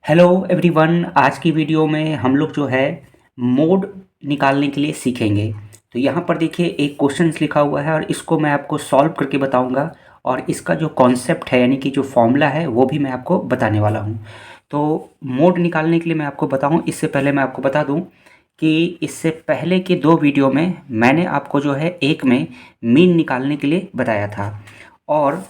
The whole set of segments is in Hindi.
Hello everyone. आज की वीडियो में हम लोग जो है मोड निकालने के लिए सीखेंगे। तो यहाँ पर देखिए एक क्वेश्चन लिखा हुआ है और इसको मैं आपको सॉल्व करके बताऊँगा और इसका जो कॉन्सेप्ट है यानी कि जो फॉर्मूला है वो भी मैं आपको बताने वाला हूँ। तो मोड निकालने के लिए मैं आपको बताऊँ इससे पहले मैं आपको बता दूँ कि इससे पहले के दो वीडियो में मैंने आपको जो है एक में मीन निकालने के लिए बताया था और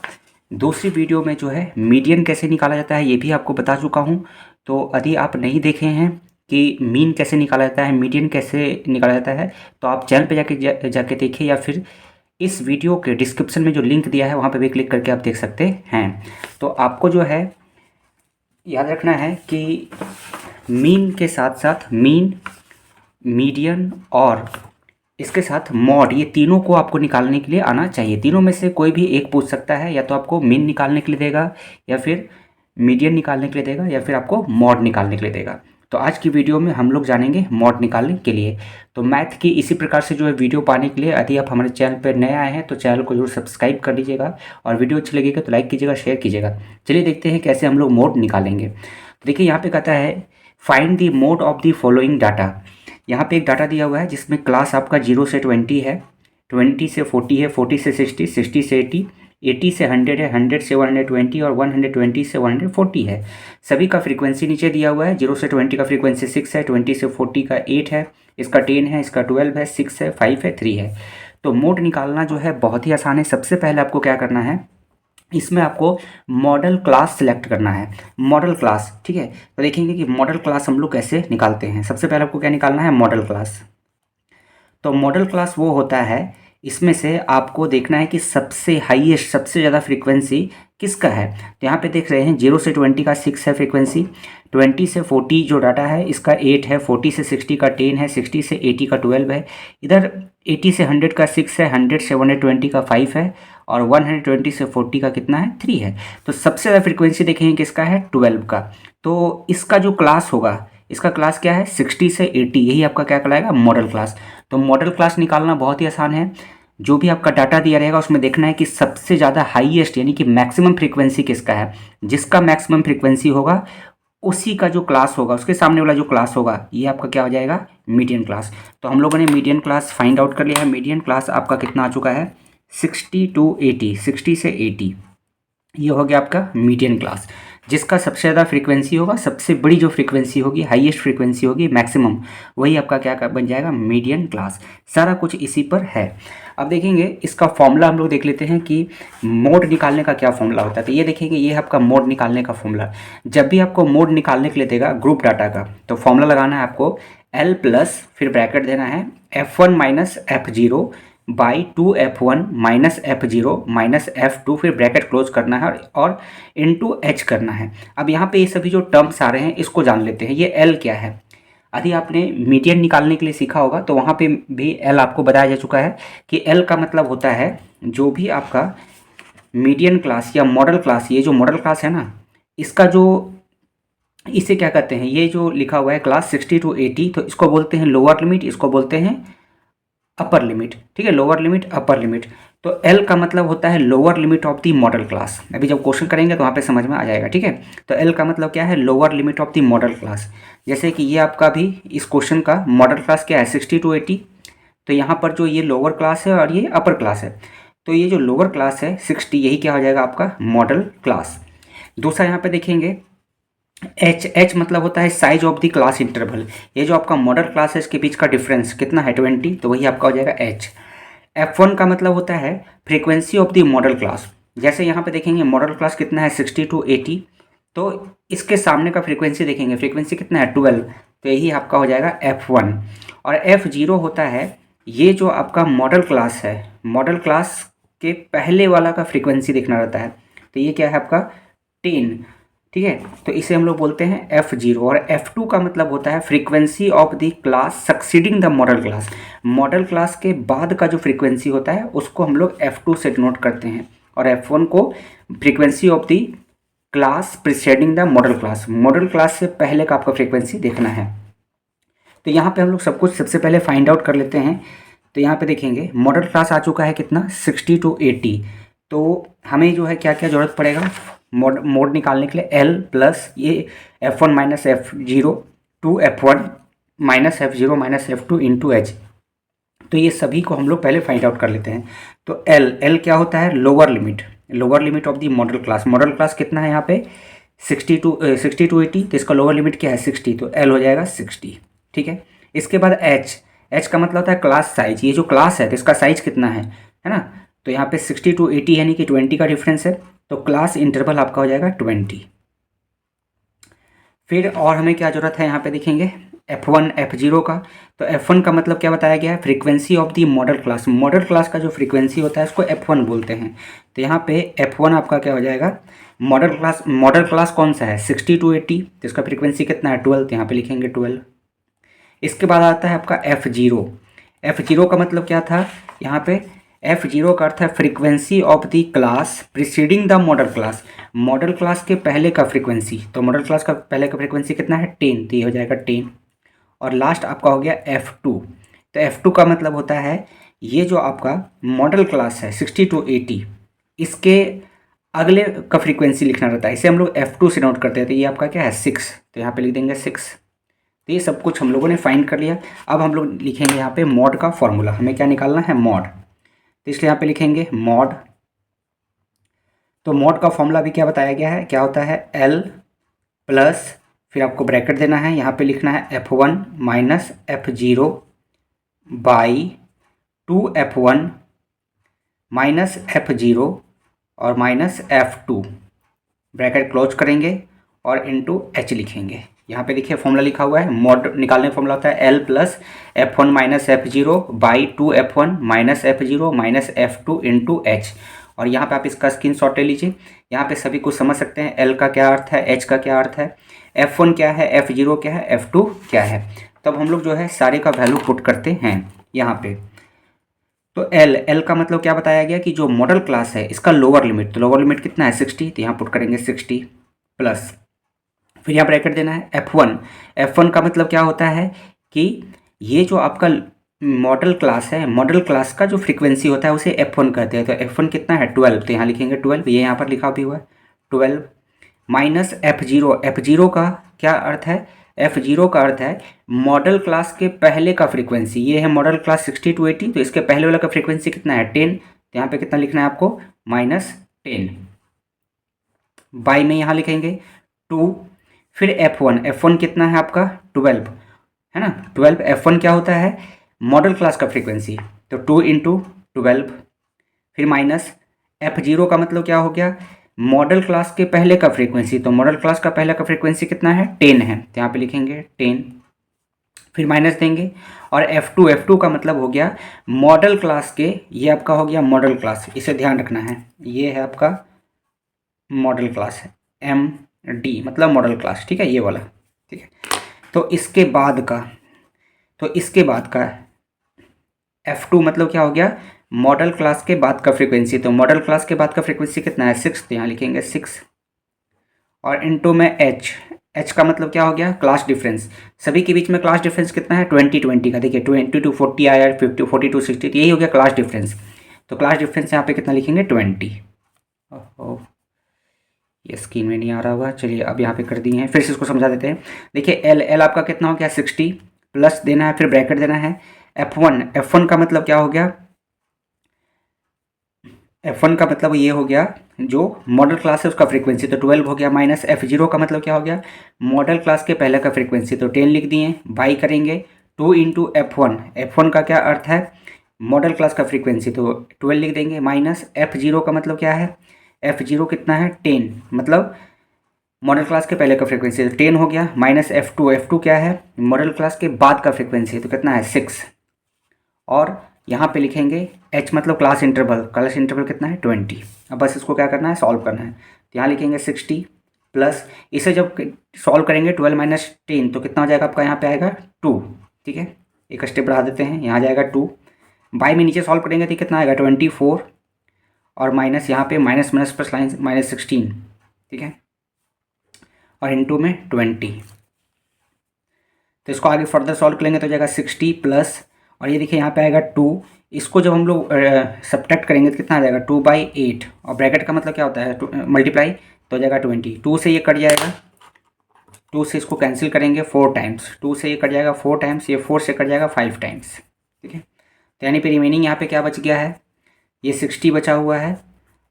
दूसरी वीडियो में जो है मीडियन कैसे निकाला जाता है ये भी आपको बता चुका हूँ। तो यदि आप नहीं देखे हैं कि मीन कैसे निकाला जाता है, मीडियन कैसे निकाला जाता है, तो आप चैनल पे जाके देखिए या फिर इस वीडियो के डिस्क्रिप्शन में जो लिंक दिया है वहाँ पे भी क्लिक करके आप देख सकते हैं। तो आपको जो है याद रखना है कि मीन के साथ साथ मीन, मीडियन और इसके साथ मॉड, ये तीनों को आपको निकालने के लिए आना चाहिए। तीनों में से कोई भी एक पूछ सकता है, या तो आपको मीन निकालने के लिए देगा या फिर मीडियन निकालने के लिए देगा या फिर आपको मॉड निकालने के लिए देगा। तो आज की वीडियो में हम लोग जानेंगे मॉड निकालने के लिए। तो मैथ की इसी प्रकार से जो है वीडियो पाने के लिए यदि आप हमारे चैनल पर नए आए हैं तो चैनल को जरूर सब्सक्राइब कर लीजिएगा और वीडियो अच्छी लगेगा तो लाइक कीजिएगा, शेयर कीजिएगा। चलिए देखते हैं कैसे हम लोग मोड निकालेंगे। तो देखिए यहाँ पे कहता है find the mode of the following data. यहाँ पे एक डाटा दिया हुआ है जिसमें क्लास आपका 0 से 20 है, 20 से 40 है, 40 से 60, 60 से 80, 80 से 100 है, 100 से 120 और 120 से 140 है। सभी का फ्रीक्वेंसी नीचे दिया हुआ है। 0 से 20 का फ्रीक्वेंसी 6 है, 20 से 40 का 8 है, इसका 10 है, इसका 12 है, 6 है, 5 है, 3 है। तो मोड निकालना जो है बहुत ही आसान है। सबसे पहले आपको क्या करना है, इसमें आपको मॉडल क्लास सिलेक्ट करना है। मॉडल क्लास, ठीक है। तो देखेंगे कि मॉडल क्लास हम लोग कैसे निकालते हैं। सबसे पहले आपको क्या निकालना है, मॉडल क्लास। तो मॉडल क्लास वो होता है, इसमें से आपको देखना है कि सबसे हाईएस्ट, सबसे ज़्यादा फ्रीक्वेंसी किसका है। तो यहाँ पे देख रहे हैं 0 से 20 का 6 है फ्रीक्वेंसी, 20 से 40 जो डाटा है इसका 8 है, 40 से 60 का 10 है, 60 से 80 का 12 है, इधर 80 से 100 का 6 है, 100 से 120 का 5 है और 120 से 40 का कितना है, 3 है। तो सबसे ज़्यादा फ्रीक्वेंसी देखेंगे किसका है, 12 का। तो इसका जो क्लास होगा, इसका क्लास क्या है, 60 से 80, यही आपका क्या कहलाएगा, मॉडल क्लास। तो मॉडल क्लास निकालना बहुत ही आसान है। जो भी आपका डाटा दिया रहेगा उसमें देखना है कि सबसे ज़्यादा हाईएस्ट यानी कि मैक्सिमम फ्रीक्वेंसी किसका है। जिसका मैक्सिमम फ्रीक्वेंसी होगा उसी का जो क्लास होगा, उसके सामने वाला जो क्लास होगा, ये आपका क्या हो जाएगा, मीडियन क्लास। तो हम लोगों ने मीडियन क्लास फाइंड आउट कर लिया है। मीडियन क्लास आपका कितना आ चुका है, 60 टू 80, 60 से 80, ये हो गया आपका मीडियन क्लास। जिसका सबसे ज़्यादा फ्रीक्वेंसी होगा, सबसे बड़ी जो फ्रीक्वेंसी होगी, हाईएस्ट फ्रीक्वेंसी होगी, मैक्सिमम, वही आपका क्या बन जाएगा, मीडियन क्लास। सारा कुछ इसी पर है। अब देखेंगे इसका फॉर्मूला हम लोग देख लेते हैं कि मोड निकालने का क्या फॉर्मूला होता है। तो ये देखेंगे, ये है आपका मोड निकालने का फॉर्मूला। जब भी आपको मोड निकालने के लिए देगा ग्रुप डाटा का, तो फॉर्मूला लगाना है आपको L प्लस, फिर ब्रैकेट देना है F1 minus F0 by 2F1 minus F0 minus F2, फिर ब्रैकेट क्लोज करना है और इनटू H करना है। अब यहाँ पे ये सभी जो टर्म्स आ रहे हैं इसको जान लेते हैं। ये L क्या है, यदि आपने मीडियन निकालने के लिए सीखा होगा तो वहाँ पे भी L आपको बताया जा चुका है कि L का मतलब होता है जो भी आपका मीडियन क्लास या मॉडल क्लास, ये जो मॉडल क्लास है ना, इसका जो, इसे क्या कहते हैं, ये जो लिखा हुआ है क्लास 60 टू 80, तो इसको बोलते हैं लोअर लिमिट, इसको बोलते हैं अपर लिमिट, ठीक है, लोअर लिमिट, अपर लिमिट। तो एल का मतलब होता है lower limit of the model class. अभी जब क्वेश्चन करेंगे तो वहाँ पे समझ में आ जाएगा, ठीक है। तो एल का मतलब क्या है, lower limit of the model class. जैसे कि ये आपका भी इस क्वेश्चन का मॉडल क्लास क्या है, 60 टू 80। तो यहाँ पर जो ये लोअर क्लास है और ये अपर क्लास है, तो ये जो लोअर क्लास है 60, यही क्या हो जाएगा आपका मॉडल क्लास। दूसरा यहाँ पे देखेंगे एच मतलब होता है size of the class interval. ये जो आपका मॉडल क्लास है इसके बीच का डिफरेंस कितना है, 20, तो वही आपका हो जाएगा एच। F1 का मतलब होता है frequency of the model class. जैसे यहाँ पे देखेंगे मॉडल क्लास कितना है, 60 टू 80, तो इसके सामने का फ्रीक्वेंसी देखेंगे, फ्रीक्वेंसी कितना है, 12, तो यही आपका हो जाएगा F1। और F0 होता है ये जो आपका मॉडल क्लास है, मॉडल क्लास के पहले वाला का फ्रीक्वेंसी देखना रहता है, तो ये क्या है आपका 10, ठीक है। तो इसे हम लोग बोलते हैं F0। और F2 का मतलब होता है frequency of the class succeeding the model class. Model class के बाद का जो फ्रीक्वेंसी होता है उसको हम लोग F2 से डिनोट करते हैं, और F1 को frequency of the class preceding the model class. Model class से पहले का आपका फ्रीक्वेंसी देखना है। तो यहाँ पे हम लोग सब कुछ सबसे पहले फाइंड आउट कर लेते हैं। तो यहाँ पे देखेंगे मॉडल क्लास आ चुका है कितना, 60 टू 80। तो हमें जो है क्या क्या ज़रूरत पड़ेगा मोड निकालने के लिए, एल प्लस ये F1 minus F0 to F1 minus F0 minus F2 into H. तो ये सभी को हम लोग पहले फाइंड आउट कर लेते हैं। तो एल क्या होता है, lower limit of the model class कितना है यहाँ पे 60 टू 80, तो इसका लोअर लिमिट क्या है 60, तो एल हो जाएगा 60। ठीक है, इसके बाद एच का मतलब होता है क्लास साइज, ये जो क्लास है तो इसका साइज कितना है ना, तो यहाँ पे 60 टू 80 यानी कि 20 का डिफरेंस है, तो क्लास इंटरवल आपका हो जाएगा 20। फिर और हमें क्या ज़रूरत है यहाँ पे देखेंगे F1 F0 का। तो F1 का मतलब क्या बताया गया है, frequency of the model class का जो फ्रीक्वेंसी होता है उसको F1 बोलते हैं। तो यहाँ पे F1 आपका क्या हो जाएगा, मॉडल क्लास कौन सा है 60 टू 80, तो इसका फ्रीक्वेंसी कितना है 12, तो यहाँ पे लिखेंगे 12। इसके बाद आता है आपका F0 का मतलब क्या था यहाँ पे, F0 का अर्थ है frequency of the class preceding the model class के पहले का फ्रीक्वेंसी। तो मॉडल क्लास का पहले का फ्रीक्वेंसी कितना है 10, तो ये हो जाएगा 10। और लास्ट आपका हो गया F2। तो F2 का मतलब होता है ये जो आपका मॉडल क्लास है 60 टू 80, इसके अगले का फ्रीक्वेंसी लिखना रहता है, इसे हम लोग F2 से नोट करते हैं। तो ये आपका क्या है 6, तो यहाँ पे लिख देंगे 6। तो ये सब कुछ हम लोगों ने फाइंड कर लिया। अब हम लोग लिखेंगे यहाँ पे मॉड का फॉर्मूला, हमें क्या निकालना है मॉड, तो इसलिए यहाँ पे लिखेंगे मॉड। तो मॉड का फॉर्मूला भी क्या बताया गया है, क्या होता है एल प्लस, फिर आपको ब्रैकेट देना है, यहाँ पे लिखना है F1 minus F0 by 2F1 minus F0 और माइनस F2, ब्रैकेट क्लोज करेंगे और इंटू एच लिखेंगे। यहाँ पे देखिए फॉर्मूला लिखा हुआ है, मॉड निकालने का फॉर्मूला होता है L plus F1 minus F0 by 2F1 minus F0 minus F2 into H. और यहाँ पे आप इसका स्क्रीनशॉट ले लीजिए, यहाँ पे सभी कुछ समझ सकते हैं, एल का क्या अर्थ है, एच का क्या अर्थ है, F1 क्या है, F0 क्या है, F2 क्या है। तब हम लोग जो है सारे का वैल्यू पुट करते हैं यहाँ पे। तो एल का मतलब क्या बताया गया कि जो मॉडल क्लास है इसका लोअर लिमिट, तो लोअर लिमिट कितना है 60, तो यहाँ पुट करेंगे 60 प्लस, फिर यहाँ ब्रैकेट देना है F1 का मतलब क्या होता है कि ये जो आपका मॉडल क्लास है, मॉडल क्लास का जो फ्रीक्वेंसी होता है उसे F1 कहते हैं। तो F1 कितना है 12, तो यहाँ लिखेंगे 12, ये यहाँ पर लिखा भी हुआ है 12 माइनस F0 का क्या अर्थ है, F0 का अर्थ है मॉडल क्लास के पहले का फ्रीक्वेंसी, ये है मॉडल क्लास 60 टू 80, तो इसके पहले वाला का फ्रीक्वेंसी कितना है 10, तो यहाँ पे कितना लिखना है आपको -10 बाई में यहाँ लिखेंगे 2, फिर F1 कितना है आपका 12 है ना, 12 F1 क्या होता है मॉडल क्लास का फ्रीक्वेंसी, तो 2 इंटू 12, फिर माइनस F0 का मतलब क्या हो गया मॉडल क्लास के पहले का फ्रीक्वेंसी, तो मॉडल क्लास का पहले का फ्रीक्वेंसी कितना है 10 है, तो यहाँ पे लिखेंगे 10, फिर माइनस देंगे। और F2 का मतलब हो गया मॉडल क्लास के, ये आपका हो गया मॉडल क्लास, इसे ध्यान रखना है, ये है आपका मॉडल क्लास है MD मतलब मॉडल क्लास, ठीक है ये वाला, ठीक है। तो इसके बाद का F2 मतलब क्या हो गया मॉडल क्लास के बाद का फ्रीक्वेंसी, तो मॉडल क्लास के बाद का फ्रीक्वेंसी कितना है 6, तो यहाँ लिखेंगे 6 और इनटू में एच का मतलब क्या हो गया क्लास डिफरेंस, सभी के बीच में क्लास डिफरेंस कितना है 20 का, देखिए 20 टू 40 आया 50 40 टू 60, तो यही हो गया क्लास डिफरेंस। तो क्लास डिफरेंस यहाँ पे कितना लिखेंगे 20। ओह ये स्क्रीन में नहीं आ रहा हुआ, चलिए अब यहाँ पे कर दिए हैं, फिर से इसको समझा देते हैं। देखिए एल आपका कितना हो गया 60 प्लस देना है, फिर ब्रैकेट देना है F1 का मतलब क्या हो गया, F1 का मतलब ये हो गया जो मॉडल क्लास है उसका फ्रीक्वेंसी, तो 12 हो गया, माइनस F0 का मतलब क्या हो गया मॉडल क्लास के पहले का फ्रीक्वेंसी, तो 10 लिख दिए, बाई करेंगे 2 इंटू F1 का क्या अर्थ है मॉडल क्लास का फ्रीक्वेंसी, तो 12 लिख देंगे, माइनस F0 का मतलब क्या है F0 कितना है 10, मतलब मॉडल क्लास के पहले का फ्रीक्वेंसी, तो 10 हो गया, माइनस F2 क्या है मॉडल क्लास के बाद का फ्रीक्वेंसी, तो कितना है 6, और यहाँ पे लिखेंगे H मतलब क्लास इंटरवल कितना है 20। अब बस इसको क्या करना है सॉल्व करना है, तो यहाँ लिखेंगे 60 प्लस, इसे जब सॉल्व करेंगे 12 माइनस 10 तो कितना हो जाएगा आपका यहाँ पे आएगा 2, ठीक है एक स्टेप बढ़ा देते हैं, यहाँ जाएगा 2, बाई में नीचे सॉल्व करेंगे तो कितना आएगा 24 और माइनस यहाँ पे माइनस माइनस प्लस लाइन -16, ठीक है और इनटू में 20, तो इसको आगे फर्दर सॉल्व करेंगे तो जाएगा 60 प्लस, और ये देखिए यहाँ पे आएगा 2, इसको जब हम लोग सब्ट्रैक्ट करेंगे तो कितना आ जाएगा 2/8, और ब्रैकेट का मतलब क्या होता है मल्टीप्लाई, तो हो जाएगा 20। 2 से ये कट जाएगा, 2 से इसको कैंसिल करेंगे 4 टाइम्स, 2 से ये कट जाएगा 4 टाइम्स, ये 4 से कट जाएगा 5 टाइम्स। ठीक है, तो यानी फिर रिमेनिंग यहाँ पे क्या बच गया है, ये 60 बचा हुआ है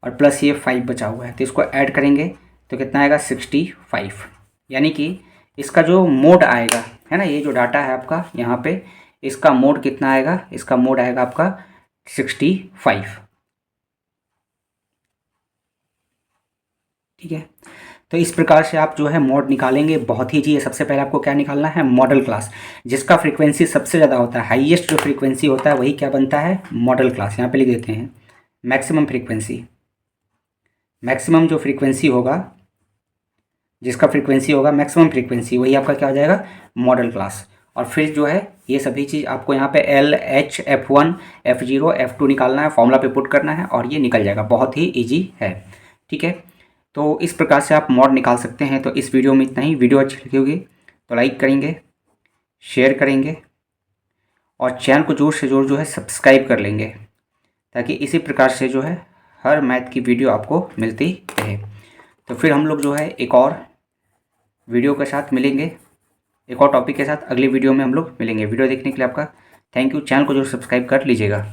और प्लस ये 5 बचा हुआ है, तो इसको ऐड करेंगे तो कितना आएगा 65। यानी कि इसका जो मोड आएगा है ना, ये जो डाटा है आपका यहाँ पे, इसका मोड कितना आएगा, इसका मोड आएगा आपका 65। ठीक है, तो इस प्रकार से आप जो है मोड निकालेंगे, बहुत ही ईजी है। सबसे पहले आपको क्या निकालना है, मॉडल क्लास, जिसका फ्रीक्वेंसी सबसे ज़्यादा होता है, हाईएस्ट जो फ्रीक्वेंसी होता है वही क्या बनता है, मॉडल क्लास। यहाँ पे लिख देते हैं मैक्सिमम फ्रीक्वेंसी, मैक्सिमम जो फ्रीक्वेंसी होगा, जिसका फ्रीक्वेंसी होगा मैक्सिमम फ्रीक्वेंसी, वही आपका क्या हो जाएगा, मॉडल क्लास। और फिर जो है ये सभी चीज़ आपको यहाँ पे LH F1 F0 F2 निकालना है, फॉर्मूला पे पुट करना है और ये निकल जाएगा, बहुत ही ईजी है। ठीक है, तो इस प्रकार से आप मॉड निकाल सकते हैं। तो इस वीडियो में इतना ही। वीडियो अच्छी लगी होगी तो लाइक करेंगे, शेयर करेंगे और चैनल को जोर से जोर जो है सब्सक्राइब कर लेंगे, ताकि इसी प्रकार से जो है हर मैथ की वीडियो आपको मिलती रहे। तो फिर हम लोग जो है एक और वीडियो के साथ मिलेंगे, एक और टॉपिक के साथ अगली वीडियो में हम लोग मिलेंगे। वीडियो देखने के लिए आपका थैंक यू। चैनल को जरूर सब्सक्राइब कर लीजिएगा।